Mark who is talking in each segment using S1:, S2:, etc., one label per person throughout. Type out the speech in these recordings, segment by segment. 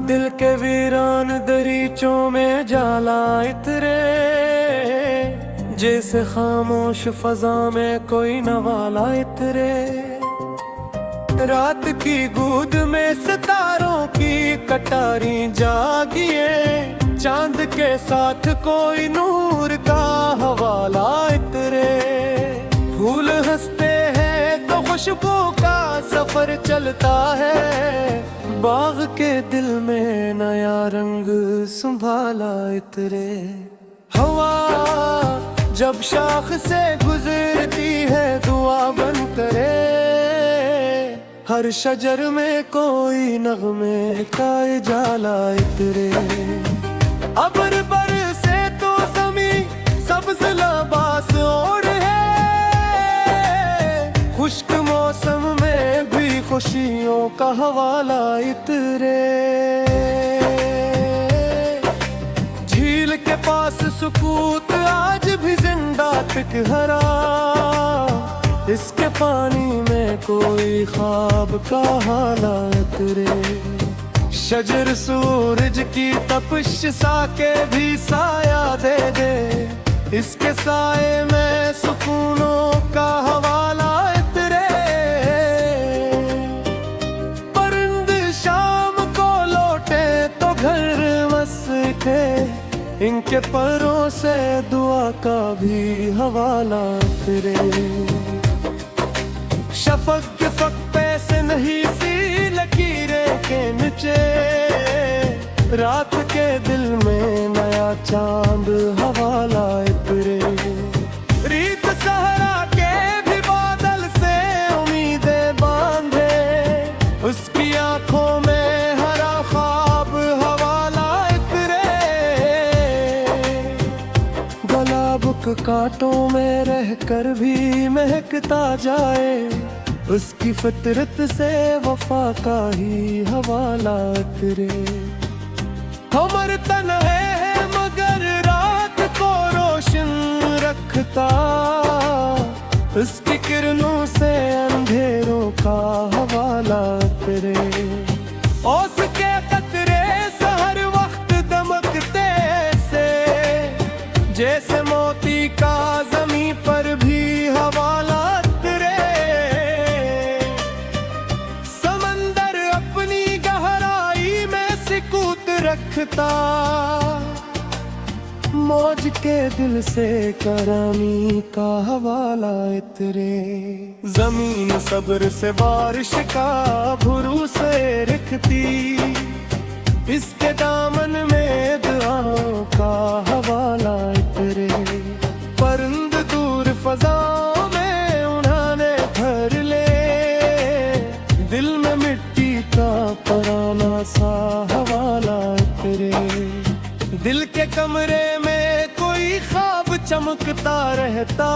S1: दिल के वीरान दरीचों में जाला इतरे, जैसे खामोश फजा में कोई नवाला इतरे। रात की गूद में सितारों की कटारी जागिए, चांद के साथ कोई नूर का हवाला इतरे। फूल हंसते हैं तो खुशबू का सफर चलता है, बाग के दिल में नया रंग संभाला इतरे। हवा जब शाख से गुजरती है दुआ बन करे, हर शजर में कोई नगमे का जाला इतरे। अबर बरसे तो ज़मी सब्ज़ लबास और है, खुश्क मौसम में भी खुशियों का हवाला इतरे। झील के पास सुकूत आज भी जिंदा तिकहरा, इसके पानी में कोई ख्वाब का हालात रे। शजर सूरज की तपिश सा के भी साया दे दे, इसके साए में सुकूनों का हवाला इतरे। परिंद शाम को लौटे तो घर मस्ते, इनके परों से दुआ का भी हवाला इतरे। शफक के फक से नहीं सी लकीरें के नीचे, रात के दिल में नया चांद हवाला इतरे। रीत सहरा के भी बादल से उम्मीदें बांधे, उसकी आंखों में हरा ख्वाब हवाला इतरे। गुलाब के कांटों में रहकर भी महकता जाए, उसकी फितरत से वफा का ही हवाला इतरे। हमर तन है मगर रात को रोशन रखता, उसकी किरणों से अंधेरों का हवाला इतरे। ओस के कतरे सहर वक्त दमकते से, जैसे मोती का जमी पर भी हवाला इतरे। समंदर अपनी गहराई में सिकूत रखता, मौज के दिल से करामी का हवाला इतरे। जमीन सब्र से बारिश का भरोसे रखती, इसके दामन में दुआओं का हवाला इतरे। परिंद दूर फजाओं में उड़ाने भर ले, दिल में मिट्टी का पराना सा हवाला इतरे। दिल के कमरे में कोई ख्वाब चमकता रहता,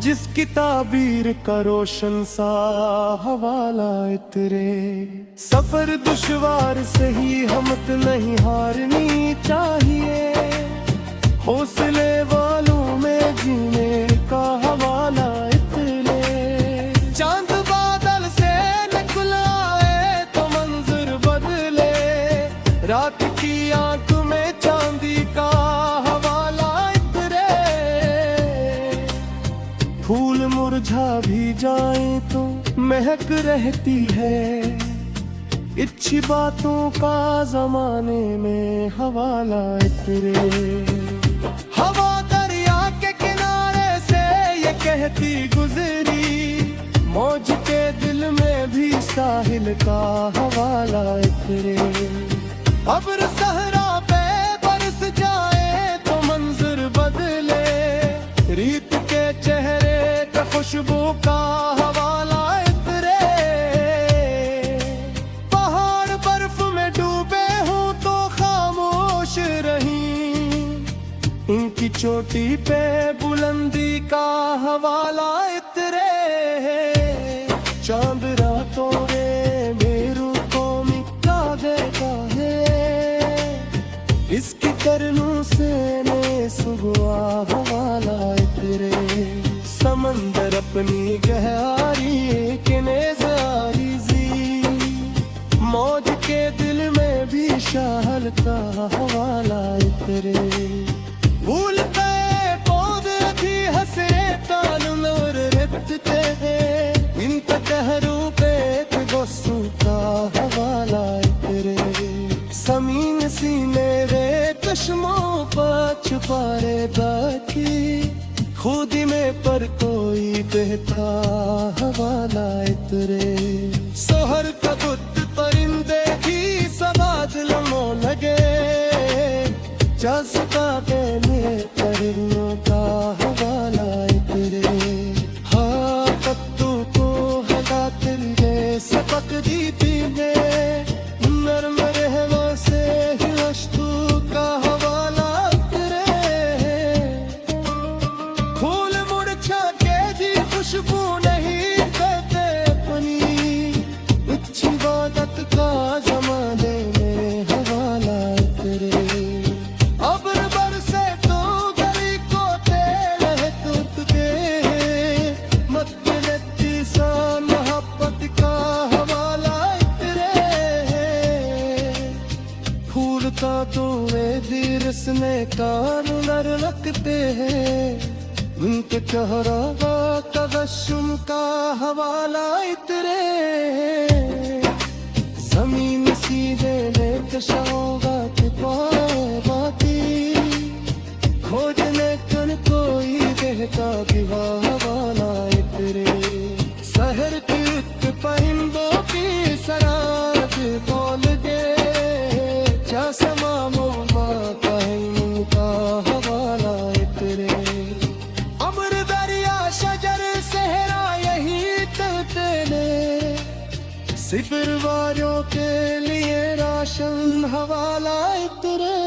S1: जिसकी ताबीर का रोशन सा हवाला इतरे। सफर दुश्वार से ही हिम्मत नहीं हारनी चाहिए, हौसले वालों में जीने का हवाला इतरे। चांद बादल से निकलाए तो मंजर बदले, रात की आंख में चांदी का हवाला इतरे। फूल मुरझा भी जाए तो महक रहती है, अच्छी बातों का जमाने में हवाला इतरे। हवा दरिया के किनारे से ये कहती गुजरी, मौज के दिल में भी साहिल का हवाला इतरे। अब्र सहरा पे बरस जाए तो मंजर बदले, रीत के चेहरे का खुशबू का हवाला इतरे। पहाड़ बर्फ में डूबे हों तो खामोश रहीं, इनकी चोटी पे बुलंदी का हवाला इतरे। चांद रातों में मेरू को मिटा देता है, इसकी करनों से ने सुबह हवाला इतरे। समंदर अपनी गहराई के नेज़ारी जी, मौज के दिल में मौसम का हवाला तेरे। ज़मीन सीने रे चश्मों पर छुपा रे बाकी, खुदी में पर कोई बहता हवाला तेरे। सोहर का बुत परिंदे की सवाद लमो लगे, जज्बा देने परिंदों का हवाला तेरे। हाँ पत्तू को हला तिरगे सबक दीती में, नरम रहवा से हिलस्तू का हवाला तेरे। फूल मुरझा के दी खुशबू नहीं करते अपनी, अच्छी बात का जमाने में हवाला तेरे। अब्र बरसे तो गली को तेल है तूत के, मत लेती सा मोहब्बत का हवाला तेरे। फूल का तुम्हें दिरस में कार रखते हैं, उनके चेहरा का गशुम का हवाला तेरे। ज़मीन सीधे लेकर शाओगा के बाती, खोजने कन कोई बहता भी हवाला तेरे। शहर की परिंदों की शरारत बोल गे, चश्मा मोमा का उनका हवाला तेरे। अमर दरिया शजर सहरा यही तेरे, सिफर वालों के लिए राशन हवाला तेरे।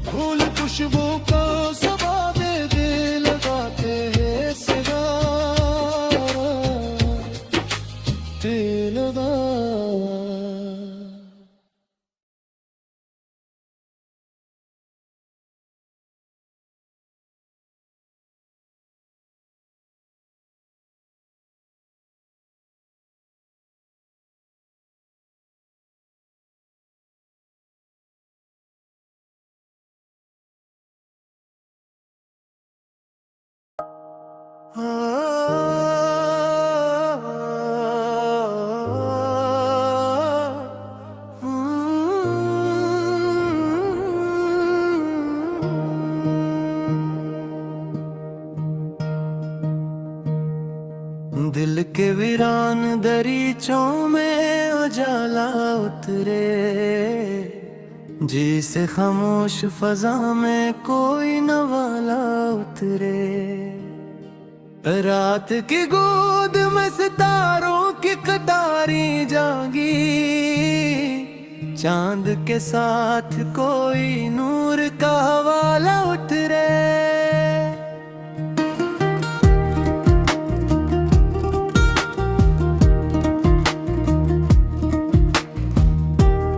S1: फूल खुशबू को सवाद दे लगाते हैं सिगार दिलदार। दिल के वीरान दरीचों में उजाला उतरे, जिसे खामोश फजा में कोई नवाला उतरे। रात की गोद में सितारों की कटारी जागी, चांद के साथ कोई नूर का हवाला उतरे।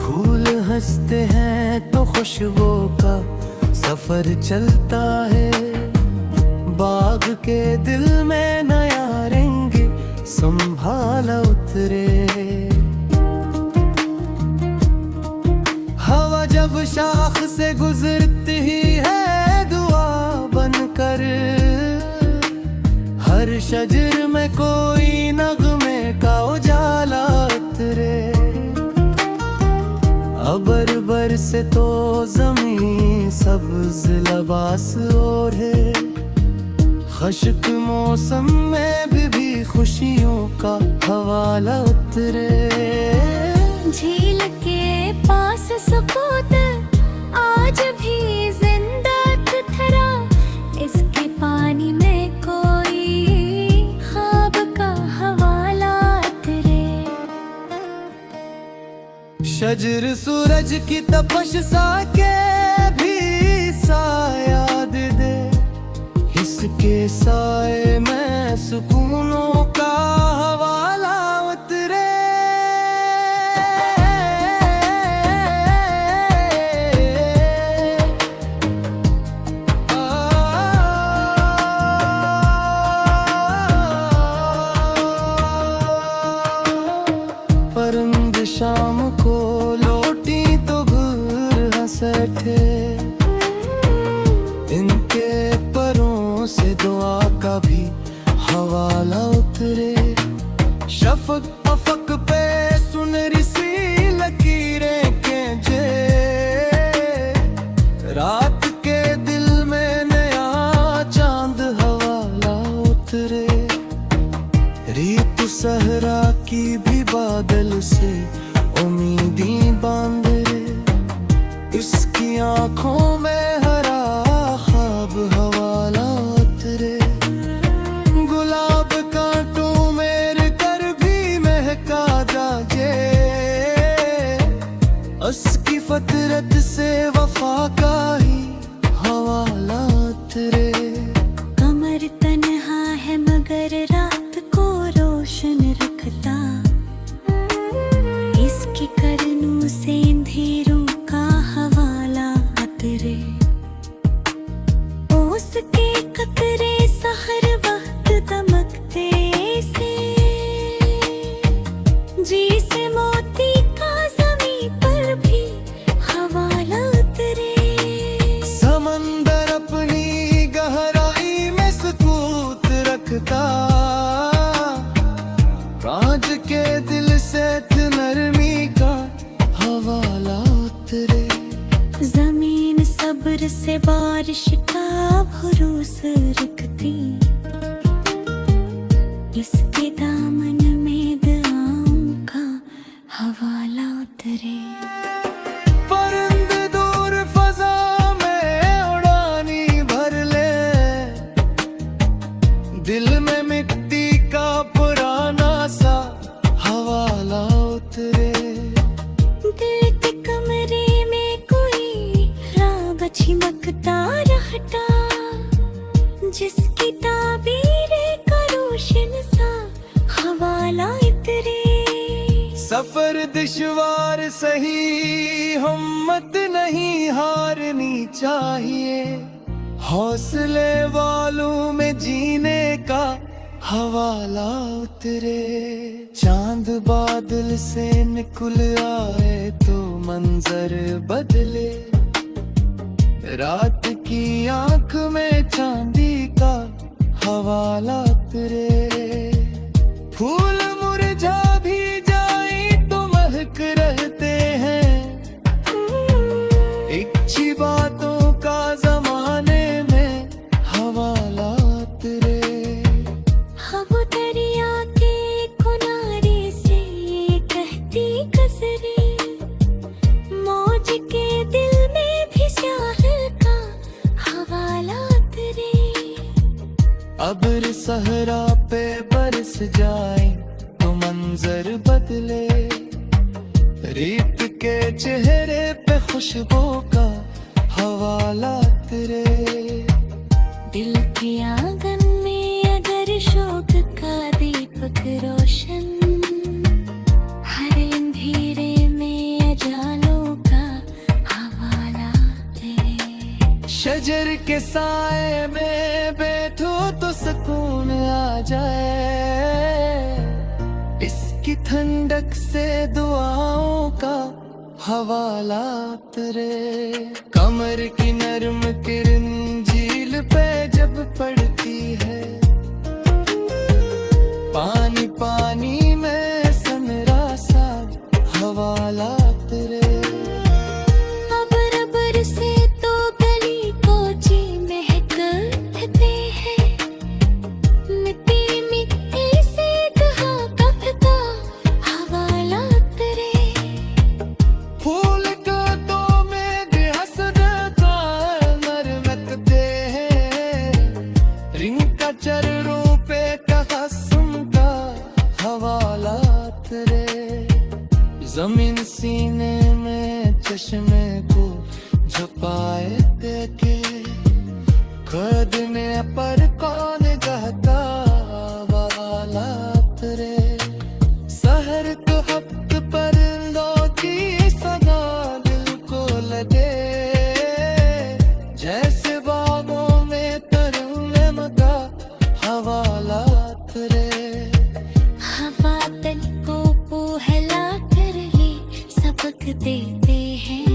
S1: फूल हंसते हैं तो खुशबू का सफर चलता है, बाग के दिल में नया रंग संभाला उतरे। हवा जब शाख से गुजरती है दुआ बनकर, हर शजर में कोई नगमे का उजाला उतरे। अबर बर से तो ज़मीं सब्ज़ लबास ओढ़े, खुश्क मौसम में भी खुशियों का हवाला उतरे।
S2: झील के पास सुकूत आज भी जिंदा थरा, इसके पानी में कोई ख्वाब का हवाला उतरे।
S1: शजर सूरज की तपश सा के भी साया दे दे, इसके साए में सुकूनों का हवाला उतरे। परिंद शाम को लौटी तो घूर हंसते, इनके परों से दुआ का भी हवाला अफक पे सुनरी सी लकीरें के जे रात के दिल में नया चांद हवाला उतरे। रीत सहरा की भी बादल से उम्मीदी बांधे। इसकी आंखों में हरा ख्वाब हवाला उतरे। गुलाब कांटों मेरे कर भी महका जाजे। उसकी फतरत से वफा का ही हवाला उतरे।
S2: कमर तन्हा है मगर रात को रोशन रखता। इसकी करनों से अंधेरों का हवाला उतरे। उसके कतरे सहर वक्त दमकते से जैसे मोती का ज़मीं पर भी हवाला उतरे।
S1: समंदर अपनी गहराई में सुकूत रखता। राज के दिल से नरमी का हवाला उतरे।
S2: जमीन सब्र से बारिश का भरोसा रखती। इसके दामन में दुआओं का हवाला उतरे।
S1: परिंदे दूर फजा में उड़ानी भर ले। दिल में मिट्टी का पुराना सा हवाला उतरे।
S2: दिल के कमरे में कोई राग छिमकता रहता। जिसकी ताबीरें का रोशन सा हवाला उतरे।
S1: सफर दुश्वार सही हिम्मत नहीं हारनी चाहिए। हौसले वालों में जीने का हवाला उतरे। चांद बादल से निकल आए तो मंजर बदले। रात की आंख में चांदी का हवाला उतरे। फूल मुरझा भी जाए तो महक रहते हैं। अच्छी बातों का जमाने में हवाला उतरे।
S2: अब दरिया के किनारे से ये कहती गजरे। मौज के दिल में भी साहिल का हवाला उतरे।
S1: अब्र सहरा पे बरस जाए तो मंजर बदले। रीत के चेहरे पे खुशबू का हवाला उतरे।
S2: दिल के आंगन में अगर शौक का दीपक रोशन। हर अंधेरे में अजालों का हवाला उतरे।
S1: शजर के साए में बैठो तो सुकून आ जाए। इसकी ठंडक से दुआओं का हवाला उतरे। कमर की नरम किरण झील पे जब पड़ती है। पानी पानी में सनरा सा हवाला उतरे।
S2: अबर अबर से तो गली कोची महकते हैं। मिट्टी मिट्टी से कहा कपता हवाला उतरे।
S1: फूल का तो में हसरत नरमकते हैं। रिंग का चरणों पे तहस्सुम का हवाला उतरे। जमीन सीने में चश्मे को झुकाए देखे। खोदने पर कौन कहता हवाला उतरे। सहर तो हफ्त पर लौटी सदा दिल को लगे। जैसे बागों में तरन्नुम का हवाला उतरे।
S2: हवा तन को पोहला कर ये सबक देते हैं।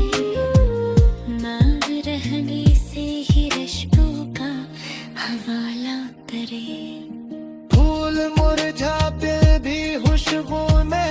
S2: नाग रहने से ही रश्कों का हवाला उतरे।
S1: फूल मुरझा पे भी खुश खुशबू ने